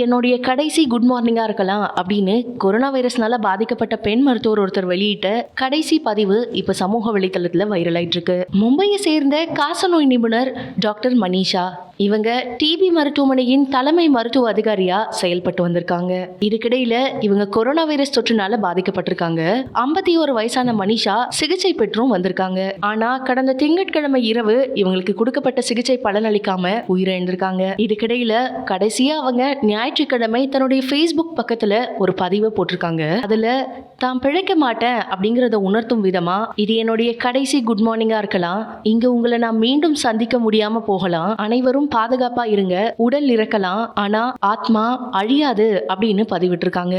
என்னுடைய கடைசி குட் மார்னிங்கா இருக்கலாம் அப்படின்னு கொரோனா வைரஸ்னால பாதிக்கப்பட்ட பெண் மருத்துவர் ஒருத்தர் வெளியிட்ட கடைசி பதிவு இப்ப சமூக வலைதளத்துல வைரல் ஆயிட்டு இருக்கு. மும்பையை சேர்ந்த காசநோய் நிபுணர் டாக்டர் மனிஷா இவங்க டிபி மருத்துவமனையின் தலைமை மருத்துவ அதிகாரியா செயல்பட்டு வந்திருக்காங்க. இதுக்கிடையில இவங்க கொரோனா வைரஸ் தொற்றுனால பாதிக்கப்பட்டிருக்காங்க. 51 வயசான மனிஷா சிகிச்சை பெற்றும் வந்திருக்காங்க. ஆனா கடந்த திங்கட்கிழமை இரவு இவங்களுக்கு கொடுக்கப்பட்ட சிகிச்சை பலனளிக்காம உயிரிழந்திருக்காங்க. இதுக்கிடையில கடைசியா அவங்க ஞாயிற்றுக்கிழமை தன்னுடைய ஃபேஸ்புக் பக்கத்துல ஒரு பதிவை போட்டிருக்காங்க. அதுல தான் பிழைக்க மாட்டேன் அப்படிங்கறத உணர்த்தும் விதமா, இது என்னுடைய கடைசி குட் மார்னிங்கா இருக்கலாம், இங்க உங்களை நான் மீண்டும் சந்திக்க முடியாம போகலாம், அனைவரும் பாதுகாப்பா இருங்க, உடல் இறக்கலாம் ஆனா ஆத்மா அழியாது அப்படின்னு பதிவிட்டிருக்காங்க.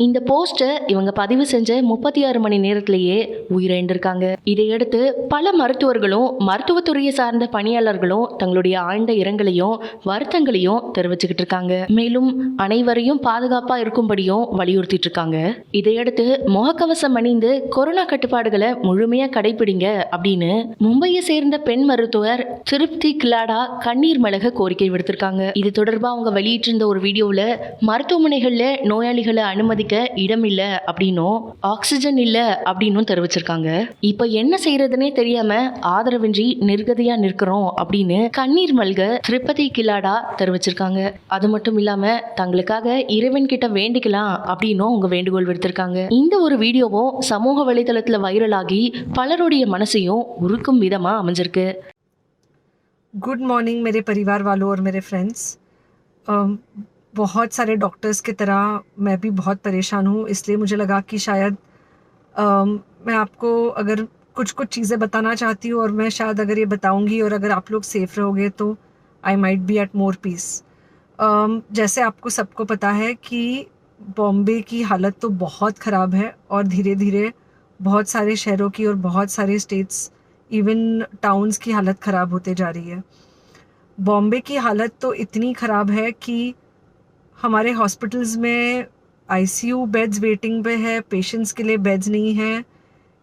இந்த போஸ்டை இவங்க பதிவு செஞ்ச 36 மணி நேரத்திலேயே உயிரிழந்திருக்காங்க. இதையடுத்து பல மருத்துவர்களும் மருத்துவத்துறையை சார்ந்த பணியாளர்களும் தங்களுடைய ஆழ்ந்த இரங்கலையும் வருத்தங்களையும் தெரிவிச்சுக்கிட்டு இருக்காங்க. மேலும் அனைவரையும் பாதுகாப்பா இருக்கும்படியும் வலியுறுத்திட்டு இருக்காங்க. இதையடுத்து முகக்கவசம் அணிந்து கொரோனா கட்டுப்பாடுகளை முழுமையா கடைபிடிங்க அப்படின்னு மும்பையை சேர்ந்த பெண் மருத்துவர் திருப்தி கிலாடா கண்ணீர் மல்க கோரிக்கை விடுத்திருக்காங்க. இது தொடர்பா அவங்க வெளியிட்டிருந்த ஒரு வீடியோல மருத்துவமனைகள்ல நோயாளிகளை அனுமதி இடம் இல்ல அப்படின்னும் ஆக்சிஜன் இல்ல அப்படின்னும் தெரிவிச்சிருக்காங்க. இப்ப என்ன செய்யறதுன்னே தெரியாம ஆதரவின்றி நிர்கதியா நிற்கிறோம் அப்படின்னு கண்ணீர் மல்க திருப்பதி கிலாடா தெரிவிச்சிருக்காங்க. அது மட்டும் இல்லாம தங்களுக்காக இறைவன் கிட்ட வேண்டிக்கலாம் அப்படின்னும் அவங்க வேண்டுகோள் விடுத்திருக்காங்க. இந்த ஒரு வீடியோவும் சமூக வலைதளத்துல வைரலாகி பலருடைய மனசையும் உருக்கும் விதமா அமைஞ்சிருக்கு. गुड मॉर्निंग मेरे परिवार वालों और मेरे फ्रेंड्स। बहुत सारे डॉक्टर्स की तरह मैं भी बहुत परेशान हूँ, इसलिए मुझे लगा कि शायद मैं आपको अगर कुछ चीज़ें बताना चाहती हूँ और मैं शायद अगर ये बताऊँगी और अगर आप लोग सेफ़ रहोगे तो I might be at more peace. जैसे आपको सबको पता है कि बॉम्बे की हालत तो बहुत ख़राब है और धीरे धीरे बहुत सारे शहरों की और बहुत सारे स्टेट्स इवन टाउन्स की हालत ख़राब होते जा रही है। बॉम्बे की हालत तो इतनी ख़राब है कि हमारे हॉस्पिटल्स में आईसीयू बेड्स वेटिंग पे है, पेशेंट्स के लिए बेड्स नहीं हैं।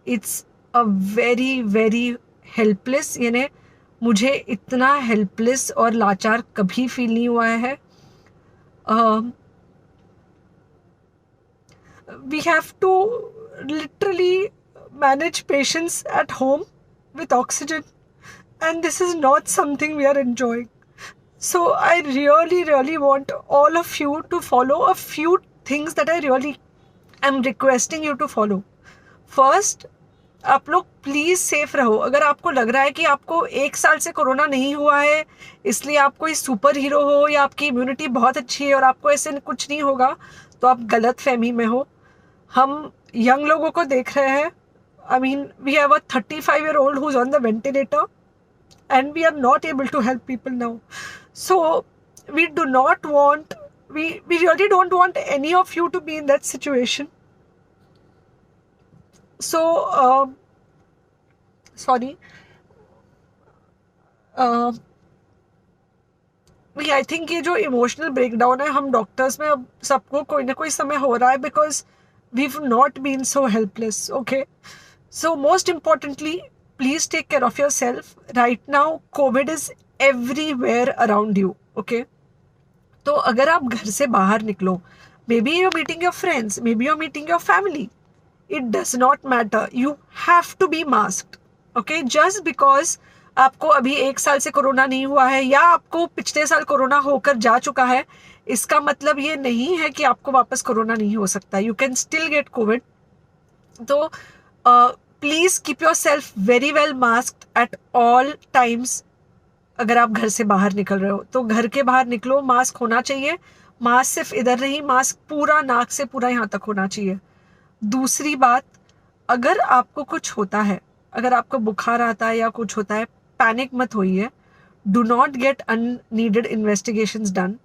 It's a very very helpless, यानी मुझे इतना हेल्पलेस और लाचार कभी फील नहीं हुआ है। We have to literally manage patients at home with oxygen, and this is not something we are enjoying. So I really want all of you to follow a few things that I really am requesting you to follow. First, आप लोग please safe रहो। अगर आपको लग रहा है कि आपको 1 साल से कोरोना नहीं हुआ है इसलिए आप कोई सुपर हीरो हो या आपकी इम्यूनिटी बहुत अच्छी है और आपको ऐसे कुछ नहीं होगा, तो आप गलत फहमी में हो। हम यंग लोगों को देख रहे हैं। I mean, we have a 35-year-old who's on the ventilator and we are not able to help people now. So we do not want, we really don't want any of you to be in that situation. So, sorry. I think ये जो emotional breakdown है हम doctors में अब सबको कोई ना कोई समय हो रहा है because we've not been so helpless, okay? So most importantly, please take care of yourself. Right now, COVID is everywhere around you, okay? तो अगर आप घर से बाहर निकलो, maybe you're meeting your friends, maybe you're meeting your family, it does not matter. You have to be masked, okay? Just because आपको अभी 1 साल से कोरोना नहीं हुआ है या आपको पिछले साल कोरोना होकर जा चुका है, इसका मतलब ये नहीं है कि आपको वापस कोरोना नहीं हो सकता. You can still get COVID. तो please keep your self very well masked at all times. अगर आप घर से बाहर निकल रहे हो तो घर के बाहर निकलो, मास्क होना चाहिए। मास्क सिर्फ इधर नहीं, मास्क पूरा नाक से पूरा यहाँ तक होना चाहिए। दूसरी बात, अगर आपको कुछ होता है, अगर आपको बुखार आता है या कुछ होता है, पैनिक मत होइए। Do not get unneeded investigations done.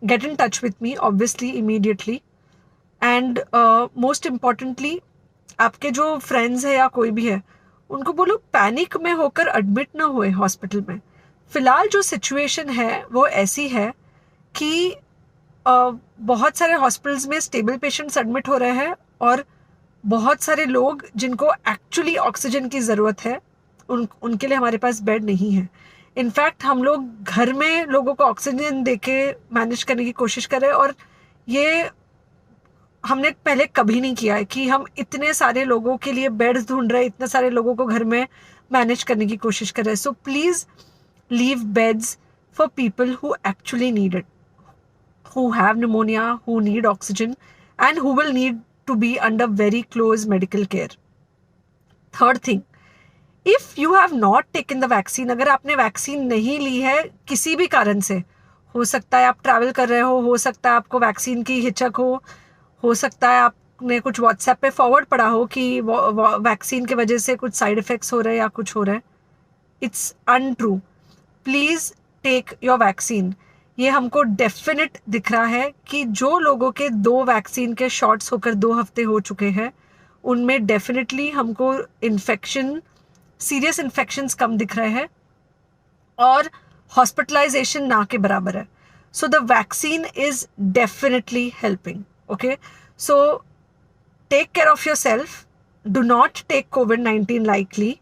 Get in touch with me obviously immediately. And most importantly, आपके जो फ्रेंड्स है या कोई भी है उनको बोलो पैनिक में होकर एडमिट ना हुए हॉस्पिटल में। फ़िलहाल जो सिचुएशन है वो ऐसी है कि बहुत सारे हॉस्पिटल्स में स्टेबल पेशेंट्स एडमिट हो रहे हैं और बहुत सारे लोग जिनको एक्चुअली ऑक्सीजन की ज़रूरत है उनके लिए हमारे पास बेड नहीं है। इनफैक्ट हम लोग घर में लोगों को ऑक्सीजन देके मैनेज करने की कोशिश कर रहे हैं, और ये हमने पहले कभी नहीं किया है कि हम इतने सारे लोगों के लिए बेड्स ढूंढ रहे हैं, इतने सारे लोगों को घर में मैनेज करने की कोशिश कर रहे हैं. So please leave beds for people who actually need it, who have pneumonia, who need oxygen, and who will need to be under very close medical care. Third thing, if you have not taken the vaccine, अगर आपने vaccine नहीं ली है किसी भी कारण से, हो सकता है आप ट्रैवल कर रहे हो सकता है आपको वैक्सीन की हिचक हो सकता है आपने कुछ व्हाट्सएप पे फॉरवर्ड पढ़ा हो कि वैक्सीन की वजह से कुछ साइड इफ़ेक्ट्स हो रहे हैं या कुछ हो रहा है. It's untrue. Please take your vaccine. ये हमको डेफिनेट दिख रहा है कि जो लोगों के 2 वैक्सीन के शॉट्स होकर 2 हफ्ते हो चुके हैं, उनमें डेफिनेटली हमको इन्फेक्शन, सीरियस इन्फेक्शंस कम दिख रहे हैं और हॉस्पिटलाइजेशन ना के बराबर है. So the vaccine is definitely helping. Okay, so take care of your self. Do not take COVID-19 lightly.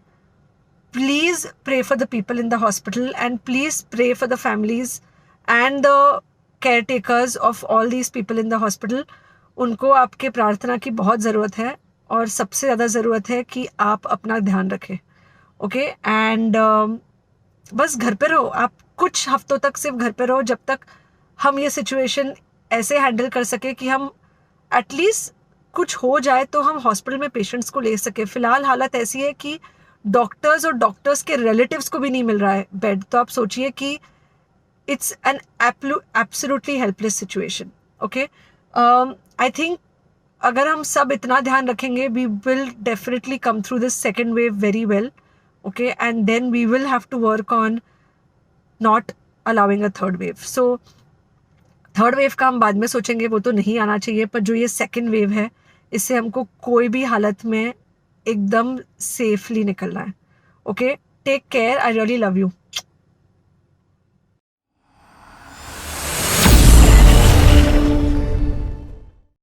Please pray for the people in the hospital, and please pray for the families and the caretakers of all these people in the hospital. उनको आपके प्रार्थना की बहुत ज़रूरत है, और सबसे ज़्यादा ज़रूरत है कि आप अपना ध्यान रखें. ओके, एंड बस घर पे रहो. आप कुछ हफ्तों तक सिर्फ घर पे रहो, जब तक हम ये सिचुएशन ऐसे हैंडल कर सके कि हम एटलीस्ट कुछ हो जाए तो हम हॉस्पिटल में पेशेंट्स को ले सके. फ़िलहाल हालत ऐसी है कि डॉक्टर्स और डॉक्टर्स के रिलेटिव्स को भी नहीं मिल रहा है बेड. तो आप सोचिए कि it's an absolutely helpless situation. Okay, I think अगर हम सब इतना ध्यान रखेंगे, we will definitely come through this second wave very well. Okay, and then we will have to work on not allowing a third wave. So third wave का हम बाद में सोचेंगे, वो तो नहीं आना चाहिए, पर जो ये सेकेंड वेव है, इससे हमको कोई भी हालत में एकदम सेफली निकलना है. Okay, take care. I really love you.